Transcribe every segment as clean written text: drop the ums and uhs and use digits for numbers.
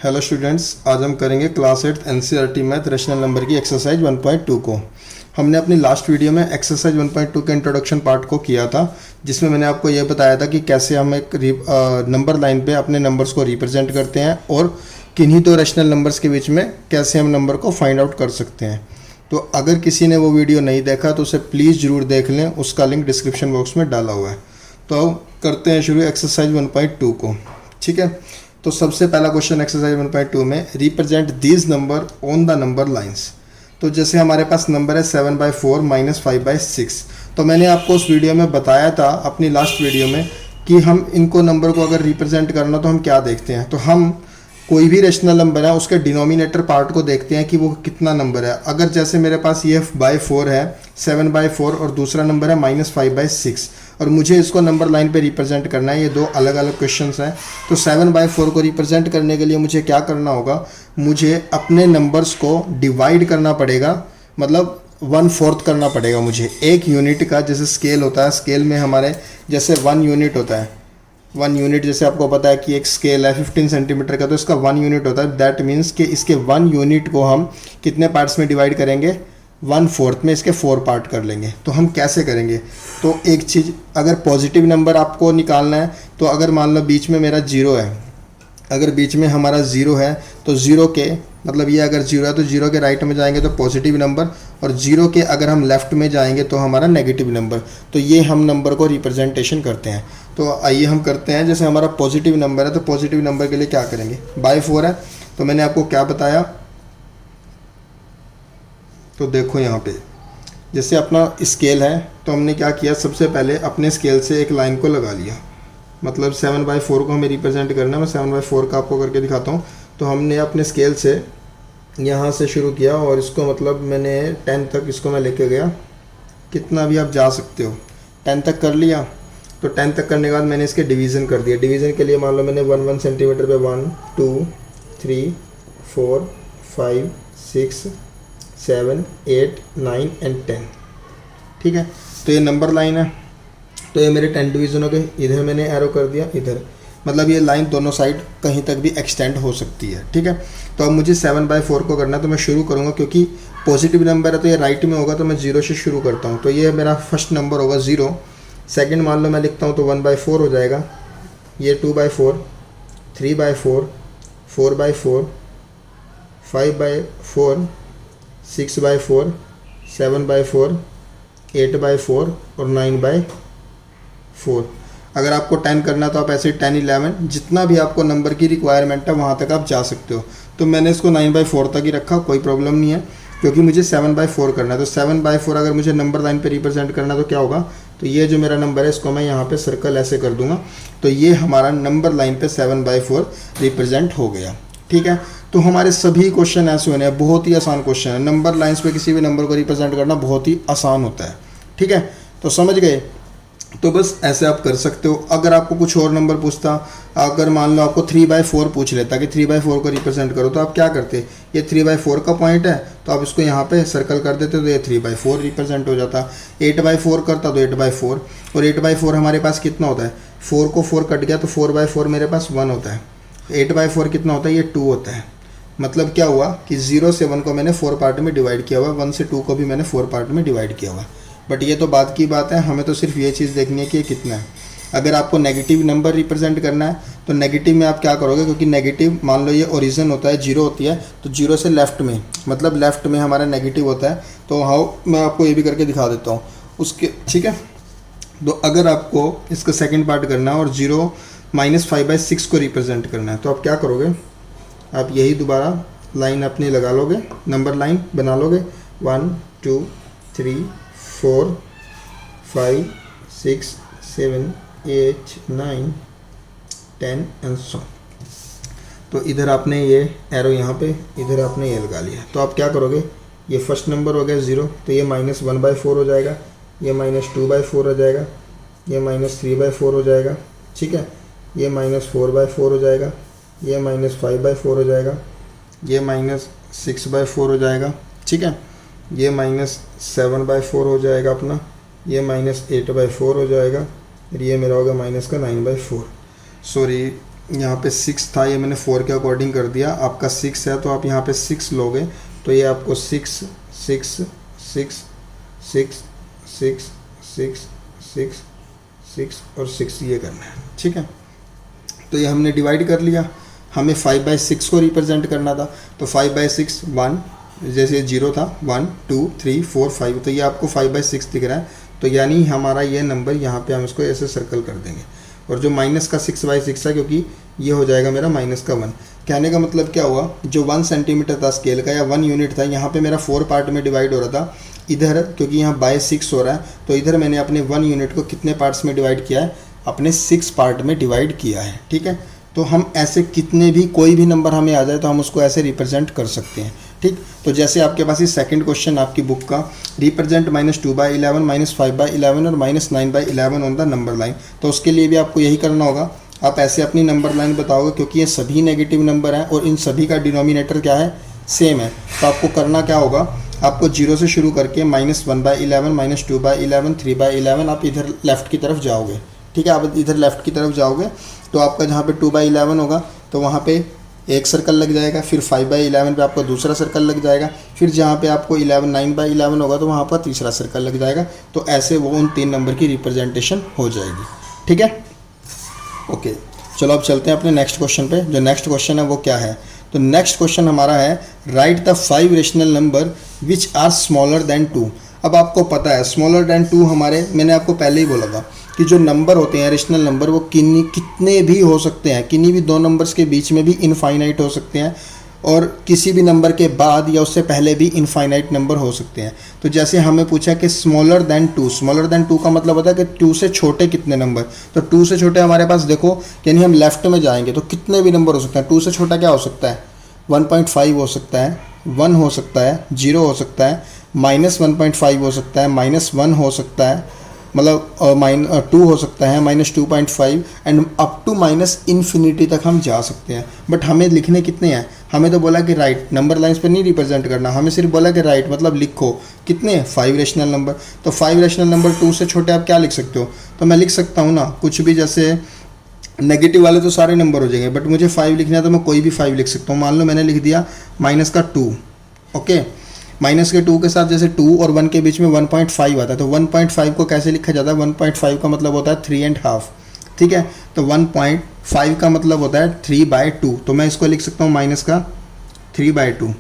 Hello students, आज हम करेंगे class 8 NCERT math rational number की एक्सरसाइज 1.2 को। हमने अपनी लास्ट वीडियो में एक्सरसाइज 1.2 के इंट्रोडक्शन पार्ट को किया था, जिसमें मैंने आपको यह बताया था कि कैसे हम एक नंबर लाइन पे अपने नंबर्स को रिप्रेजेंट करते हैं और किन्हीं दो रैशनल नंबर्स के बीच में कैसे हम नंबर को फाइंड आउट कर सकते हैं। तो अगर किसी ने वो वीडियो नहीं देखा तो उसे प्लीज़ ज़रूर देख लें, उसका लिंक डिस्क्रिप्शन बॉक्स में डाला हुआ है। तो करते हैं शुरू एक्सरसाइज 1.2 को। ठीक है, तो सबसे पहला क्वेश्चन एक्सरसाइज 1.2 में, represent these number on the number lines. तो जैसे हमारे पास नंबर है 7/4 - 5/6। तो मैंने आपको उस वीडियो में बताया था, अपनी लास्ट वीडियो में, कि हम इनको नंबर को अगर रिप्रेजेंट करना तो हम क्या देखते हैं। तो हम कोई भी रेशनल नंबर है उसके डिनोमिनेटर पार्ट को देखते हैं कि वो कितना नंबर है। अगर जैसे मेरे पास ये 4 है, 7/4 और दूसरा नंबर है -5/6 और मुझे इसको नंबर लाइन पे रिप्रेजेंट करना है। ये दो अलग अलग क्वेश्चंस हैं। तो 7/4 को रिप्रेजेंट करने के लिए मुझे क्या करना होगा, मुझे अपने नंबर्स को डिवाइड करना पड़ेगा, मतलब 1/4 करना पड़ेगा मुझे। एक यूनिट का जैसे स्केल होता है, स्केल में हमारे जैसे 1 यूनिट होता है। 1 यूनिट जैसे आपको पता है कि एक स्केल है 15 सेंटीमीटर का, तो इसका 1 यूनिट होता है। दैट मीन्स कि इसके 1 यूनिट को हम कितने पार्ट्स में डिवाइड करेंगे, 1/4 में इसके 4 पार्ट कर लेंगे। तो हम कैसे करेंगे, तो एक चीज़, अगर पॉजिटिव नंबर आपको निकालना है तो अगर मान लो बीच में मेरा 0 है, अगर बीच में हमारा 0 है तो 0 के मतलब ये अगर 0 है तो 0 के राइट में जाएंगे तो पॉजिटिव नंबर, और 0 के अगर हम लेफ़्ट में जाएंगे तो हमारा नेगेटिव नंबर। तो ये हम नंबर को रिप्रेजेंटेशन करते हैं। तो आइए हम करते हैं। जैसे हमारा पॉजिटिव नंबर है तो पॉजिटिव नंबर के लिए क्या करेंगे, /4 है। तो मैंने आपको क्या बताया, तो देखो यहाँ पे जैसे अपना स्केल है तो हमने क्या किया, सबसे पहले अपने स्केल से एक लाइन को लगा लिया। मतलब 7/4 को हमें रिप्रेजेंट करना है। मैं 7/4 का आपको करके दिखाता हूँ। तो हमने अपने स्केल से यहाँ से शुरू किया और इसको मतलब मैंने 10 तक इसको मैं लेके गया। कितना भी आप जा सकते हो, 10 तक कर लिया। तो 10 तक करने के बाद मैंने इसके डिवीज़न कर दिया। डिवीज़न के लिए मान लो मैंने 1 सेंटीमीटर पे 1 2 3 4 5 6 7 8 9 एंड 10। ठीक है, तो ये नंबर लाइन है। तो ये मेरे 10 डिवीज़न हो गए। इधर मैंने एरो कर दिया, इधर मतलब ये लाइन दोनों साइड कहीं तक भी एक्सटेंड हो सकती है। ठीक है, तो अब मुझे 7/4 को करना है। तो मैं शुरू करूँगा, क्योंकि पॉजिटिव नंबर है तो ये राइट में होगा, तो मैं 0 से शुरू करता हूँ। तो ये मेरा फर्स्ट नंबर होगा 0। सेकंड मान लो मैं लिखता हूँ तो 1/4 हो जाएगा। ये 2/4, 3/4, 4/4, 5/4, 6/4, 7/4, 8/4 और 9/4। अगर आपको 10 करना तो आप ऐसे 10 11 जितना भी आपको नंबर की रिक्वायरमेंट है वहाँ तक आप जा सकते हो। तो मैंने इसको 9/4 तक ही रखा, कोई प्रॉब्लम नहीं है, क्योंकि मुझे 7/4 करना है। तो 7/4 अगर मुझे नंबर लाइन पे रिप्रेजेंट करना है तो क्या होगा, तो ये जो मेरा नंबर है इसको मैं यहाँ पे सर्कल ऐसे कर दूंगा। तो ये हमारा नंबर लाइन पे 7/4 रिप्रेजेंट हो गया। ठीक है, तो हमारे सभी क्वेश्चन ऐसे होने हैं, बहुत ही आसान क्वेश्चन है। नंबर लाइन्स पे किसी भी नंबर को रिप्रेजेंट करना बहुत ही आसान होता है। ठीक है, तो समझ गए। तो बस ऐसे आप कर सकते हो। अगर आपको कुछ और नंबर पूछता, अगर मान लो आपको 3/4 पूछ लेता कि 3/4 को रिप्रेजेंट करो, तो आप क्या करते, ये 3/4 का पॉइंट है तो आप इसको यहाँ पे सर्कल कर देते तो ये 3/4 रिप्रेजेंट हो जाता। 8/4 करता तो 8/4, और 8/4 हमारे पास कितना होता है, 4 को 4 कट गया तो 4/4 मेरे पास 1 होता है। 8/4 कितना होता है, ये 2 होता है। मतलब क्या हुआ कि 0 से 1 को मैंने 4 पार्ट में डिवाइड किया हुआ है, 1 से 2 को भी मैंने 4 पार्ट में डिवाइड किया हुआ है। बट ये तो बात की बात है, हमें तो सिर्फ ये चीज़ देखनी है कि ये कितना है। अगर आपको नेगेटिव नंबर रिप्रेजेंट करना है तो नेगेटिव में आप क्या करोगे, क्योंकि नेगेटिव मान लो ये ओरिजिन होता है, 0 होती है, तो 0 से लेफ़्ट में, मतलब लेफ़्ट में हमारा नेगेटिव होता है। तो हाउ मैं आपको ये भी करके दिखा देता हूँ उसके। ठीक है, तो अगर आपको इसका सेकेंड पार्ट करना है और 0 - 5/6 को रिप्रेजेंट करना है तो आप क्या करोगे, आप यही दोबारा लाइन अपनी लगा लोगे, नंबर लाइन बना लोगे। 1 2 3 4 5 6 7 8 9 10 एंड सो। तो इधर आपने ये एरो यहाँ पे, इधर आपने ये लगा लिया। तो आप क्या करोगे, ये फर्स्ट नंबर हो गया 0, तो ये -1/4 हो जाएगा, ये -2/4 हो जाएगा, ये -3/4 हो जाएगा। ठीक है, ये -4/4 हो जाएगा, ये -5/4 हो जाएगा, ये -6/4 हो जाएगा। ठीक है, ये -7/4 हो जाएगा अपना, ये -8/4 हो जाएगा, और ये मेरा होगा -9/4। सॉरी, यहाँ पे 6 था, ये मैंने 4 के अकॉर्डिंग कर दिया। आपका 6 है तो आप यहाँ पे 6 लोगे तो ये आपको 6 6 6 6 6 6 6 6 और 6 ये करना है, ठीक है। तो ये हमने डिवाइड कर लिया। हमें 5/6 को रिप्रेजेंट करना था, तो 5/6 1, जैसे 0 था 1 2 3 4 5, तो ये आपको 5/6 दिख रहा है। तो यानी हमारा ये नंबर यहाँ पे हम इसको ऐसे सर्कल कर देंगे। और जो माइनस का 6/6 है, क्योंकि ये हो जाएगा मेरा माइनस का 1। कहने का मतलब क्या हुआ, जो 1 सेंटीमीटर था स्केल का या 1 यूनिट था, यहाँ पे मेरा 4 पार्ट में डिवाइड हो रहा था। इधर क्योंकि यहाँ बाय 6 हो रहा है, तो इधर मैंने अपने 1 यूनिट को कितने पार्ट्स में डिवाइड किया है, अपने 6 पार्ट में डिवाइड किया है, ठीक है। तो हम ऐसे कितने भी कोई भी नंबर हमें आ जाए तो हम उसको ऐसे रिप्रेजेंट कर सकते हैं, ठीक। तो जैसे आपके पास ये सेकंड क्वेश्चन आपकी बुक का, रिप्रेजेंट -2/11 -5/11 और -9/11 ऑन द नंबर लाइन। तो उसके लिए भी आपको यही करना होगा, आप ऐसे अपनी नंबर लाइन बताओगे, क्योंकि ये सभी नेगेटिव नंबर हैं और इन सभी का डिनोमिनेटर क्या है, सेम है। तो आपको करना क्या होगा, आपको 0 से शुरू करके -1/11 -2/11 3/11 आप इधर लेफ़्ट की तरफ जाओगे, ठीक है। आप इधर लेफ़्ट की तरफ जाओगे तो आपका जहाँ पे 2/11 होगा तो वहाँ पे एक सर्कल लग जाएगा, फिर 5/11 पे आपका दूसरा सर्कल लग जाएगा, फिर जहाँ पे आपको 9/11 होगा तो वहाँ पर तीसरा सर्कल लग जाएगा। तो ऐसे वो उन 3 नंबर की रिप्रेजेंटेशन हो जाएगी, ठीक है। ओके, चलो अब चलते हैं अपने नेक्स्ट क्वेश्चन पे। जो नेक्स्ट क्वेश्चन है वो क्या है, तो नेक्स्ट क्वेश्चन हमारा है write the 5 rational number which are smaller than 2। अब आपको पता है स्मॉलर देन 2 हमारे, मैंने आपको पहले ही बोला था कि जो नंबर होते हैं रेशनल नंबर वो कितने भी हो सकते हैं, किन्हीं भी 2 नंबर्स के बीच में भी इनफाइनाइट हो सकते हैं, और किसी भी नंबर के बाद या उससे पहले भी इनफाइनाइट नंबर हो सकते हैं। तो जैसे हमें पूछा कि स्मॉलर देन 2, स्मॉलर देन 2 का मतलब होता है कि 2 से छोटे कितने नंबर। तो 2 से छोटे हमारे पास देखो, यानी हम लेफ्ट में जाएंगे तो कितने भी नंबर हो सकते हैं। 2 से छोटा क्या हो सकता है, 1.5 हो सकता है, 1 हो सकता है, 0 हो सकता है, -1.5 हो सकता है, -1 हो सकता है, मतलब 2 हो सकता है, -2.5 एंड अप टू -इन्फिनिटी तक हम जा सकते हैं। बट हमें लिखने कितने हैं, हमें तो बोला कि राइट, नंबर लाइंस पर नहीं रिप्रेजेंट करना, हमें सिर्फ बोला कि राइट मतलब लिखो कितने, 5 रेशनल नंबर। तो 5 रेशनल नंबर 2 से छोटे आप क्या लिख सकते हो, तो मैं लिख सकता हूँ ना कुछ भी, जैसे नेगेटिव वाले तो सारे नंबर हो जाएंगे, बट मुझे 5 लिखना है तो मैं कोई भी 5 लिख सकता हूँ। मान लो मैंने लिख दिया -2, ओके। -2 के साथ जैसे 2 और 1 के बीच में 1.5 आता है, तो 1.5 को कैसे लिखा जाता है, 1.5 का मतलब होता है 3.5, ठीक है। तो 1.5 का मतलब होता है 3/2, तो मैं इसको लिख सकता हूँ -3/2,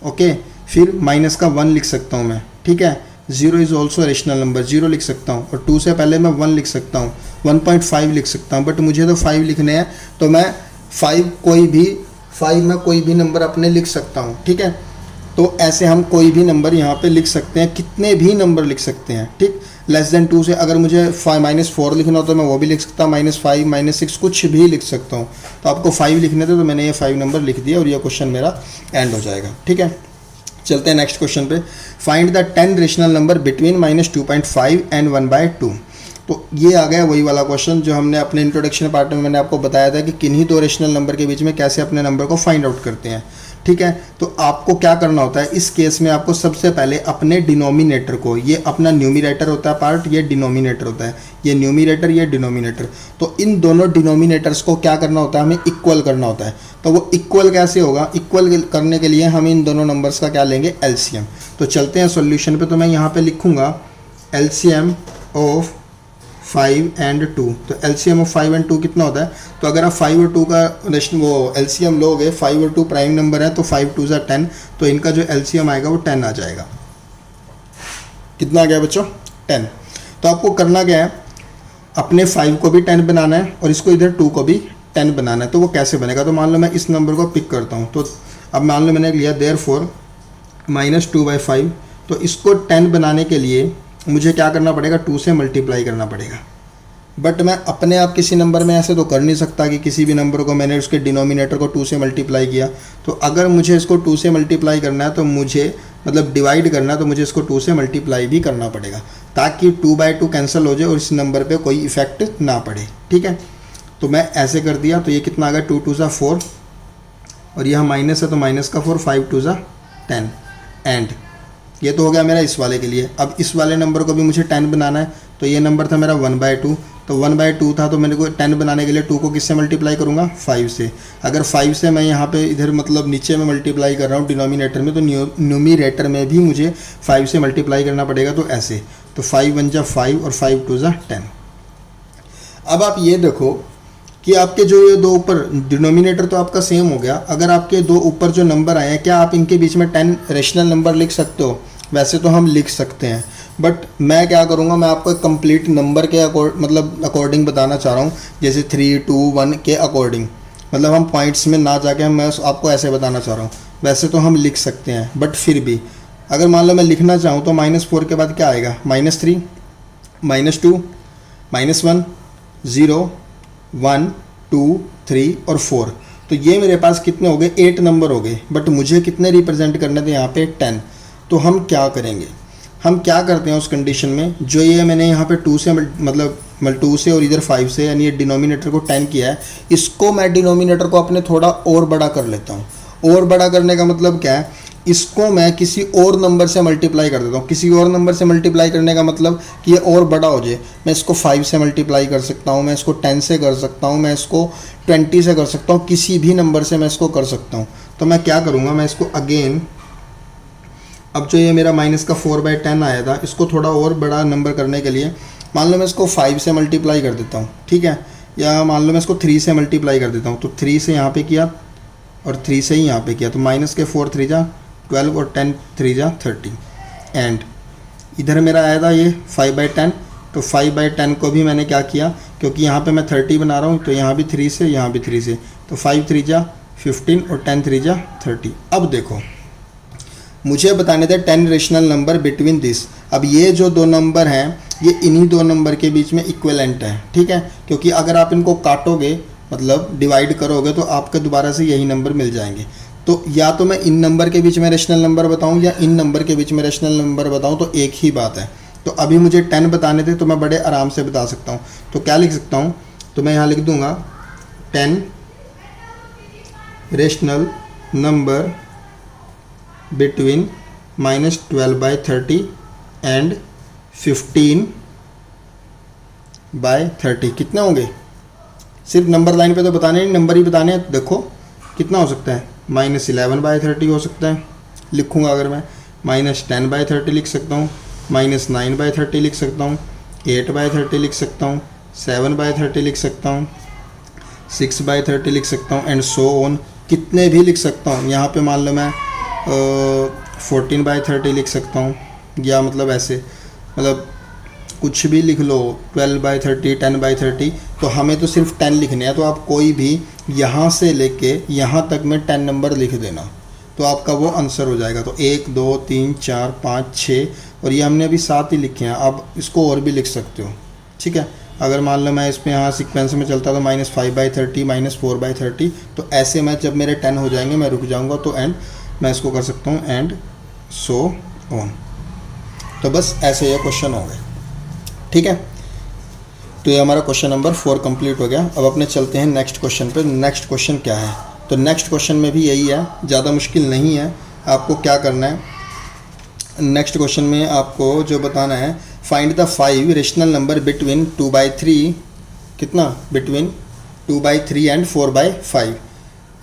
ओके। फिर -1 लिख सकता हूँ मैं, ठीक है। 0 इज़ ऑल्सो रेशनल नंबर, 0 लिख सकता हूँ, और 2 से पहले मैं 1 लिख सकता हूँ, 1.5 लिख सकता हूँ, बट मुझे तो 5 लिखने हैं, तो मैं 5 में कोई भी नंबर अपने लिख सकता हूँ, ठीक है। तो ऐसे हम कोई भी नंबर यहाँ पे लिख सकते हैं, कितने भी नंबर लिख सकते हैं, ठीक। लेस देन 2 से अगर मुझे -4 लिखना हो तो मैं वो भी लिख सकता हूँ, -5 -6 कुछ भी लिख सकता हूँ। तो आपको 5 लिखने थे तो मैंने ये 5 नंबर लिख दिया और ये क्वेश्चन मेरा एंड हो जाएगा, ठीक है। चलते हैं नेक्स्ट क्वेश्चन पे। Find the 10 rational number between -2.5 and 1/2। तो ये आ गया वही वाला क्वेश्चन जो हमने अपने इंट्रोडक्शन पार्ट में मैंने आपको बताया था कि किन्हीं 2 रेशनल नंबर के बीच में कैसे अपने नंबर को फाइंड आउट करते हैं, ठीक है। तो आपको क्या करना होता है इस केस में, आपको सबसे पहले अपने डिनोमिनेटर को, ये अपना न्यूमिनेटर होता है पार्ट, ये डिनोमिनेटर होता है, ये न्यूमिनेटर ये डिनोमिनेटर, तो इन दोनों डिनोमिनेटर्स को क्या करना होता है, हमें इक्वल करना होता है। तो वो इक्वल कैसे होगा, इक्वल करने के लिए हम इन दोनों नंबर्स का क्या लेंगे, एलसीएम। तो चलते हैं सॉल्यूशन पे। तो मैं यहाँ पे लिखूँगा एलसीएम ऑफ 5 एंड 2। तो एलसीएम ऑफ 5 एंड 2 कितना होता है, तो अगर आप 5 और 2 का वो एलसीएम लोगे, 5 और 2 प्राइम नंबर है तो 5 2 = 10, तो इनका जो एलसीएम आएगा वो 10 आ जाएगा। कितना आ गया बच्चों, 10। तो आपको करना क्या है, अपने 5 को भी 10 बनाना है और इसको इधर 2 को भी 10 बनाना है। तो वो कैसे बनेगा, तो मान लो मैं इस नंबर को पिक करता हूँ, तो अब मान लो मैंने लिया देयरफॉर -2/5, तो इसको 10 बनाने के लिए मुझे क्या करना पड़ेगा, 2 से मल्टीप्लाई करना पड़ेगा। बट मैं अपने आप किसी नंबर में ऐसे तो कर नहीं सकता कि किसी भी नंबर को मैंने उसके डिनोमिनेटर को 2 से मल्टीप्लाई किया। तो अगर मुझे इसको 2 से मल्टीप्लाई करना है तो मुझे मतलब डिवाइड करना है, तो मुझे इसको 2 से मल्टीप्लाई भी करना पड़ेगा ताकि 2/2 कैंसिल हो जाए और इस नंबर पे कोई इफेक्ट ना पड़े, ठीक है। तो मैं ऐसे कर दिया, तो ये कितना आ गया, 2 2 = 4 और यह माइनस है तो माइनस का 4, 5 2 = 10 एंड ये तो हो गया मेरा इस वाले के लिए। अब इस वाले नंबर को भी मुझे 10 बनाना है, तो ये नंबर था मेरा 1/2, तो 1/2 था, तो मेरे को 10 बनाने के लिए 2 को किससे मल्टीप्लाई करूँगा, 5 से। अगर 5 से मैं यहाँ पे इधर मतलब नीचे में मल्टीप्लाई कर रहा हूँ डिनोमिनेटर में, तो न्यूमिनेटर में भी मुझे 5 से मल्टीप्लाई करना पड़ेगा, तो ऐसे। तो 5 1 जा 5 और 5 2 जा 10। अब आप ये देखो कि आपके जो ये दो ऊपर डिनोमिनेटर तो आपका सेम हो गया, अगर आपके दो ऊपर जो नंबर आए हैं, क्या आप इनके बीच में 10 रेशनल नंबर लिख सकते हो? वैसे तो हम लिख सकते हैं, बट मैं क्या करूँगा, मैं आपको कंप्लीट नंबर के अकॉर्डिंग बताना चाह रहा हूँ, जैसे 3 2 1 के अकॉर्डिंग, मतलब हम पॉइंट्स में ना जाके मैं आपको ऐसे बताना चाह रहा हूँ। वैसे तो हम लिख सकते हैं, बट फिर भी अगर मान लो मैं लिखना चाहूँ तो -4 के बाद क्या आएगा, -3 -2 -1 0 1 2 3 और 4। तो ये मेरे पास कितने हो गए, 8 नंबर हो गए, बट मुझे कितने रिप्रेजेंट करने थे यहाँ पे, 10। तो हम क्या करेंगे, हम क्या करते हैं उस कंडीशन में, जो ये मैंने यहाँ पे 2 से मतलब 2 से और इधर 5 से, यानी ये डिनोमिनेटर को 10 किया है, इसको मैं डिनोमिनेटर को अपने थोड़ा और बड़ा कर लेता हूँ। और बड़ा करने का मतलब क्या है, इसको मैं किसी और नंबर से मल्टीप्लाई कर देता हूँ। किसी और नंबर से मल्टीप्लाई करने का मतलब कि ये और बड़ा हो जाए। मैं इसको 5 से मल्टीप्लाई कर सकता हूँ, मैं इसको 10 से कर सकता हूँ, मैं इसको 20 से कर सकता हूँ, किसी भी नंबर से मैं इसको कर सकता हूँ। तो मैं क्या करूँगा, मैं इसको अगेन, अब जो ये मेरा -4/10 आया था, इसको थोड़ा और बड़ा नंबर करने के लिए मान लो मैं इसको 5 से मल्टीप्लाई कर देता हूँ, ठीक है, या मान लो मैं इसको 3 से मल्टीप्लाई कर देता हूँ। तो 3 से यहाँ पे किया और 3 से ही यहाँ पे किया, तो -4 3 जा 12 और 10 3 जा 30। एंड इधर मेरा आया था ये 5/10, तो 5/10 को भी मैंने क्या किया, क्योंकि यहाँ पे मैं 30 बना रहा हूँ, तो यहाँ भी 3 से, यहाँ भी 3 से, तो 5 3 जा 15 और 10 3 जा 30। अब देखो मुझे बताने थे 10 रेशनल नंबर बिटवीन दिस। अब ये जो दो नंबर हैं, ये इन्हीं दो नंबर के बीच में इक्विवेलेंट है, ठीक है, क्योंकि अगर आप इनको काटोगे, मतलब डिवाइड करोगे, तो आपको दोबारा से यही नंबर मिल जाएंगे। तो या तो मैं इन नंबर के बीच में रेशनल नंबर बताऊं या इन नंबर के बीच में रेशनल नंबर बताऊं, तो एक ही बात है। तो अभी मुझे 10 बताने थे, तो मैं बड़े आराम से बता सकता हूं। तो क्या लिख सकता हूं, तो मैं यहाँ लिख दूंगा 10 रेशनल नंबर बिटवीन -12/30 एंड 15/30। कितने होंगे, सिर्फ नंबर लाइन पे तो बताने नहीं, नंबर ही बताने हैं। देखो कितना हो सकता है, -11/30 हो सकता है, लिखूँगा अगर मैं, -10/30 लिख सकता हूँ, -9/30 लिख सकता हूँ, 8/30 लिख सकता हूँ, 7/30 लिख सकता हूँ, 6/30 लिख सकता हूँ, एंड सो ऑन, कितने भी लिख सकता हूँ। यहाँ पे मान लो मैं 14/30 लिख सकता हूँ, या मतलब ऐसे, मतलब कुछ भी लिख लो, 12/30 10/30। तो हमें तो सिर्फ 10 लिखने हैं, तो आप कोई भी यहाँ से लेके यहाँ तक में 10 नंबर लिख देना, तो आपका वो आंसर हो जाएगा। तो 1 2 3 4 5 6, और ये हमने अभी 7 ही लिखे हैं, आप इसको और भी लिख सकते हो, ठीक है। अगर मान लो मैं इसमें यहाँ सीक्वेंस में चलता तो -5/30 -4/30, तो ऐसे मैं जब मेरे 10 हो जाएंगे मैं रुक जाऊँगा, तो एंड मैं इसको कर सकता हूँ एंड सो ऑन। तो बस ऐसे ये क्वेश्चन हो गए, ठीक है। तो ये हमारा क्वेश्चन नंबर 4 कंप्लीट हो गया। अब अपने चलते हैं नेक्स्ट क्वेश्चन पे। नेक्स्ट क्वेश्चन क्या है, तो नेक्स्ट क्वेश्चन में भी यही है, ज़्यादा मुश्किल नहीं है। आपको क्या करना है, नेक्स्ट क्वेश्चन में आपको जो बताना है, find the 5 rational number between 2/3, कितना, बिटवीन 2/3 एंड 4/5।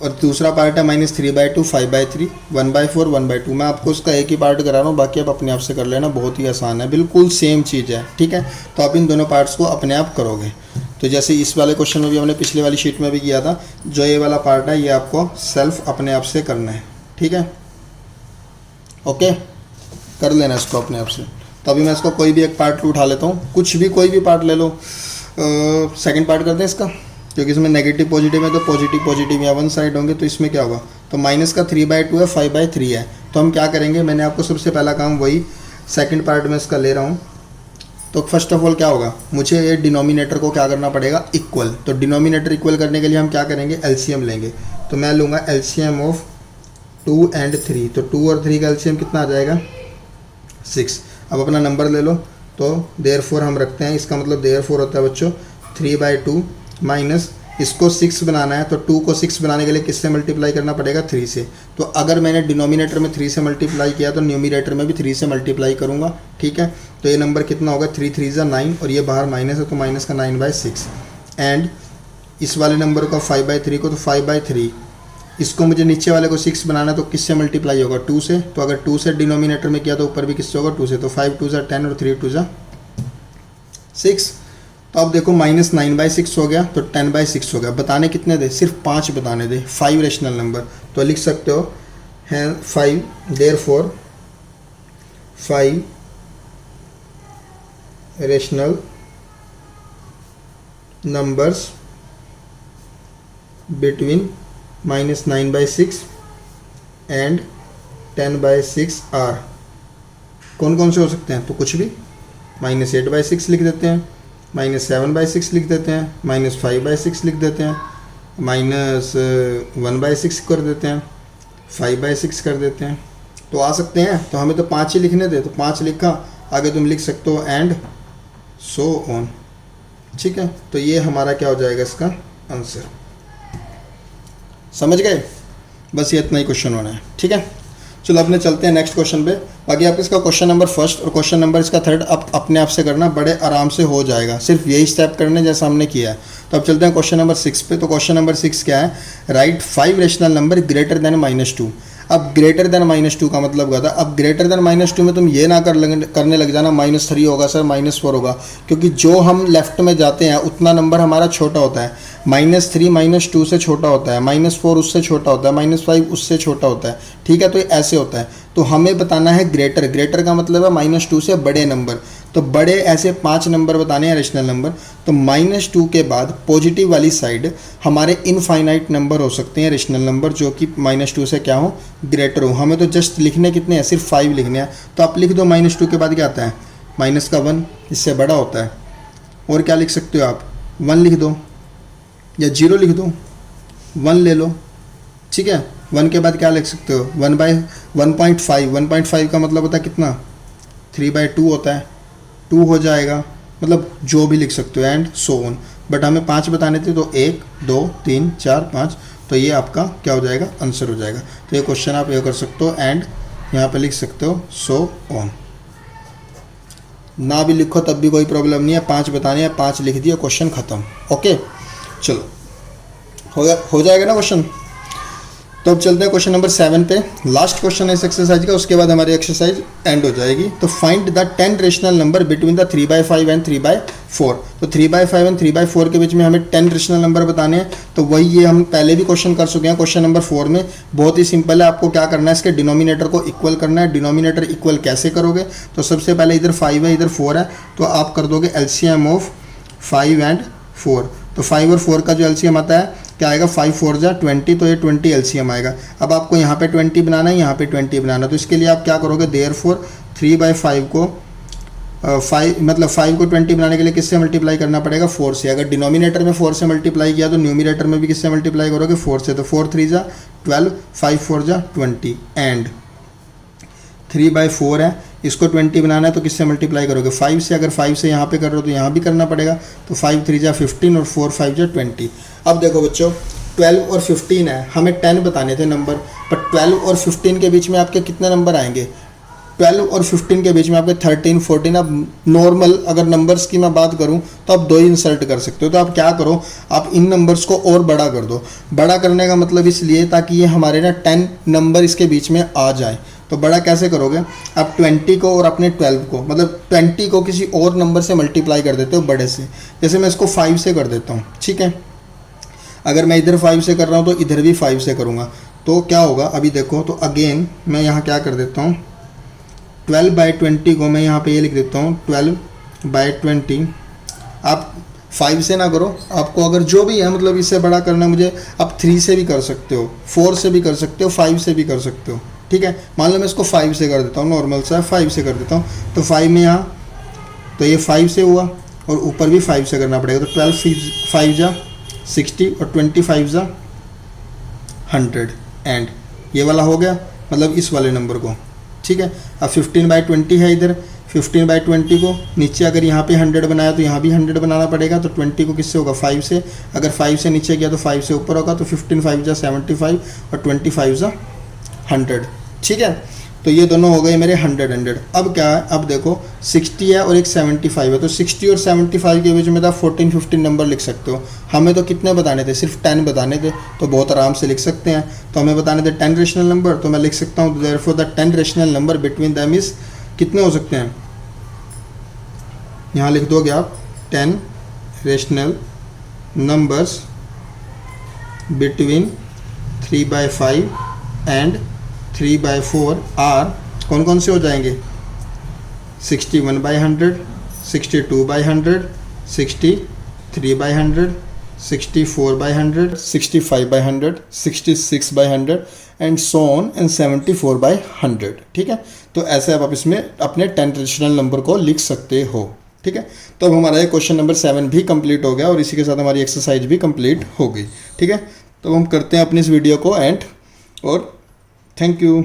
और दूसरा पार्ट है -3/2 5/3 1/4 1/2। मैं आपको उसका एक ही पार्ट करा रहा हूँ, बाकी आप अपने आप से कर लेना, बहुत ही आसान है, बिल्कुल सेम चीज़ है, ठीक है। तो आप इन दोनों पार्ट्स को अपने आप करोगे। तो जैसे इस वाले क्वेश्चन में भी हमने पिछले वाली शीट में भी किया था, जो ये वाला पार्ट है ये आपको सेल्फ अपने आप से करना है, ठीक है, ओके, कर लेना इसको अपने आप से। तो अभी मैं इसको कोई भी एक पार्ट उठा लेता हूँ, कुछ भी कोई भी पार्ट ले लो। सेकंड पार्ट करते हैं इसका, क्योंकि इसमें नेगेटिव पॉजिटिव है, तो पॉजिटिव पॉजिटिव या वन साइड होंगे, तो इसमें क्या होगा, तो माइनस का 3/2 है, 5/3 है। तो हम क्या करेंगे, मैंने आपको सबसे पहला काम वही सेकंड पार्ट में इसका ले रहा हूँ। तो फर्स्ट ऑफ ऑल क्या होगा, मुझे ये डिनोमिनेटर को क्या करना पड़ेगा, इक्वल। तो डिनोमिनेटर इक्वल करने के लिए हम क्या करेंगे, एलसीएम लेंगे। तो मैं लूँगा एलसीएम ऑफ 2 एंड 3। तो 2 और 3 का एलसीएम कितना आ जाएगा, 6। अब अपना नंबर ले लो, तो देयरफॉर हम रखते हैं, इसका मतलब देयरफॉर होता है बच्चों 3/2 माइनस, इसको 6 बनाना है, तो 2 को 6 बनाने के लिए किससे मल्टीप्लाई करना पड़ेगा, 3 से। तो अगर मैंने डिनोमिनेटर में 3 से मल्टीप्लाई किया, तो न्यूमिनेटर में भी 3 से मल्टीप्लाई करूँगा, ठीक है। तो ये नंबर कितना होगा, 3 3 ज़ा 9 और ये बाहर माइनस है तो माइनस का 9/6। एंड इस वाले नंबर का 5/3 को तो 5/3, इसको मुझे नीचे वाले को 6 बनाना है तो किससे मल्टीप्लाई होगा, 2 से। तो अगर 2 से डिनोमिनेटर में किया तो ऊपर भी किससे होगा, 2 से। तो 5 2 ज़ा 10 और 3 2 ज़ा 6। तो अब देखो माइनस 9/6 हो गया तो 10/6 हो गया। बताने कितने दे, सिर्फ 5 बताने दे, 5 रेशनल नंबर। तो लिख सकते हो है 5, therefore 5 rational numbers between minus 9/6 and 10/6 are. कौन कौन से हो सकते हैं, तो कुछ भी, माइनस 8/6 लिख देते हैं, माइनस 7/6 लिख देते हैं, माइनस 5/6 लिख देते हैं, माइनस 1/6 कर देते हैं, 5/6 कर देते हैं। तो आ सकते हैं। तो हमें तो 5 ही लिखने दे, तो 5 लिखा, आगे तुम लिख सकते हो एंड सो ऑन। ठीक है, तो ये हमारा क्या हो जाएगा इसका आंसर। समझ गए, बस ये इतना ही क्वेश्चन होना है। ठीक है, चलो अपने चलते हैं नेक्स्ट क्वेश्चन पे। बाकी आप इसका क्वेश्चन नंबर फर्स्ट और क्वेश्चन नंबर इसका थर्ड आप अपने आप से करना, बड़े आराम से हो जाएगा, सिर्फ यही स्टेप करने जैसा हमने किया है। तो अब चलते हैं क्वेश्चन नंबर 6 पे। तो क्वेश्चन नंबर 6 क्या है, right 5 rational number greater than -2। अब ग्रेटर देन -2 का मतलब क्या था, अब ग्रेटर देन -2 में तुम ये ना करने लग जाना -3 होगा सर, -4 होगा, क्योंकि जो हम लेफ्ट में जाते हैं उतना नंबर हमारा छोटा होता है। -3 -2 से छोटा होता है, -4 उससे छोटा होता है, -5 उससे छोटा होता है। ठीक है, तो ऐसे होता है। तो हमें बताना है ग्रेटर, ग्रेटर का मतलब है -2 से बड़े नंबर। तो बड़े ऐसे 5 नंबर बताने हैं रेशनल नंबर। तो -2 के बाद पॉजिटिव वाली साइड हमारे इनफाइनाइट नंबर हो सकते हैं रेशनल नंबर, जो कि -2 से क्या हो, ग्रेटर हो। हमें तो जस्ट लिखने कितने हैं, सिर्फ 5 लिखने हैं। तो आप लिख दो -2 के बाद क्या आता है, माइनस का 1, इससे बड़ा होता है। और क्या लिख सकते हो आप, 1 लिख दो या 0 लिख दो, 1 ले लो। ठीक है, 1 के बाद क्या लिख सकते हो, 1/1.5। 1.5 का मतलब होता है कितना, 3/2 होता है, 2 हो जाएगा, मतलब जो भी लिख सकते हो एंड सो ऑन। बट हमें 5 बताने थे, तो 1 2 3 4 5, तो ये आपका क्या हो जाएगा, आंसर हो जाएगा। तो ये क्वेश्चन आप ये कर सकते हो एंड यहाँ पे लिख सकते हो सो ऑन। ना भी लिखो तब भी कोई प्रॉब्लम नहीं है, 5 बताने हैं, 5 लिख दिए, क्वेश्चन खत्म। ओके, चलो हो जाएगा ना क्वेश्चन। तो अब चलते हैं क्वेश्चन नंबर 7 पे। लास्ट क्वेश्चन है इस एक्सरसाइज का, उसके बाद हमारी एक्सरसाइज एंड हो जाएगी। तो find the 10 rational number between the 3/5 and 3/4। तो 3/5 एंड 3/4 के बीच में हमें 10 रेशनल नंबर बताने हैं। तो वही ये हम पहले भी क्वेश्चन कर चुके हैं क्वेश्चन नंबर 4 में। बहुत ही सिंपल है, आपको क्या करना है, इसके डिनोमिनेटर को इक्वल करना है। डिनोमिनेटर इक्वल कैसे करोगे, तो सबसे पहले इधर 5 है, इधर 4 है, तो आप कर दोगे एलसीएम ऑफ 5 एंड 4। तो 5 और 4 का जो एलसीएम आता है क्या आएगा, 5 4 जा 20, तो ये 20 एलसीएम आएगा। अब आपको यहाँ पे 20 बनाना है, यहाँ पे 20 बनाना, तो इसके लिए आप क्या करोगे, देयरफॉर 3/5 को 5 को 20 बनाने के लिए किससे मल्टीप्लाई करना पड़ेगा, 4 से। अगर डिनोमिनेटर में 4 से मल्टीप्लाई किया तो न्यूमिनेटर में भी किससे मल्टीप्लाई करोगे, 4 से। तो 4 3 जा 12, 5 4 जा 20 एंड 3/4 है, इसको 20 बनाना है तो किससे मल्टीप्लाई करोगे, 5 से। अगर 5 से यहाँ पे कर रहे हो तो यहाँ भी करना पड़ेगा। तो 5 3 जा 15 और 4 5 जा 20। अब देखो बच्चों, 12 और 15 है, हमें 10 बताने थे नंबर, पर 12 और 15 के बीच में आपके कितने नंबर आएंगे, 12 और 15 के बीच में आपके 13 14। अब नॉर्मल अगर नंबर्स की मैं बात करूं तो आप 2 ही इंसर्ट कर सकते हो। तो आप क्या करो, आप इन नंबर्स को और बड़ा कर दो। बड़ा करने का मतलब इसलिए ताकि ये हमारे ना 10 नंबर इसके बीच में आ जाए। तो बड़ा कैसे करोगे, आप 20 को और अपने 12 को, मतलब 20 को किसी और नंबर से मल्टीप्लाई कर देते हो बड़े से। जैसे मैं इसको 5 से कर देता हूँ, ठीक है। अगर मैं इधर 5 से कर रहा हूँ तो इधर भी 5 से करूँगा, तो क्या होगा, अभी देखो। तो अगेन मैं यहाँ क्या कर देता हूँ, 12/20 को मैं यहाँ पे ये लिख देता हूँ 12/20। आप 5 से ना करो, आपको अगर जो भी है, मतलब इससे बड़ा करना है मुझे, आप 3 से भी कर सकते हो, 4 से भी कर सकते हो, 5 से भी कर सकते हो, ठीक है। मान लो मैं इसको 5 से कर देता हूँ, नॉर्मल सा 5 से कर देता हूँ। तो 5 में यहाँ, तो ये 5 से हुआ और ऊपर भी 5 से करना पड़ेगा। तो 12 5 जा 60 और 25 जा 100 एंड ये वाला हो गया, मतलब इस वाले नंबर को, ठीक है। अब 15/20 है इधर, 15/20 को नीचे अगर यहाँ पे 100 बनाया तो यहाँ भी 100 बनाना पड़ेगा। तो 20 को किससे होगा, 5 से। अगर 5 से नीचे गया तो 5 से ऊपर होगा। तो 15 5 जा 75 और 25 जा 100, ठीक है। तो ये दोनों हो गए मेरे 100। अब क्या है, अब देखो 60 है और एक 75 है, तो 60 और 75 के बीच में आप 14-15 नंबर लिख सकते हो। हमें तो कितने बताने थे, सिर्फ 10 बताने थे, तो बहुत आराम से लिख सकते हैं। तो हमें बताने थे 10 रेशनल नंबर, तो मैं लिख सकता हूँ therefore the 10 rational number between them is, कितने हो सकते हैं, यहाँ लिख दोगे आप 10 rational numbers between 3/5 and 3/4 are, कौन कौन से हो जाएंगे, 61/100, 62/100, 63/100, 64/100, 65/100, 66/100 एंड सो ऑन एंड 74/100। ठीक है, तो ऐसे आप इसमें अपने 10 रेशनल नंबर को लिख सकते हो। ठीक है, तो अब हमारा ये क्वेश्चन नंबर 7 भी कंप्लीट हो गया और इसी के साथ हमारी एक्सरसाइज भी कंप्लीट हो गई। ठीक है, तो हम करते हैं अपनी इस वीडियो को एंड, और थैंक यू।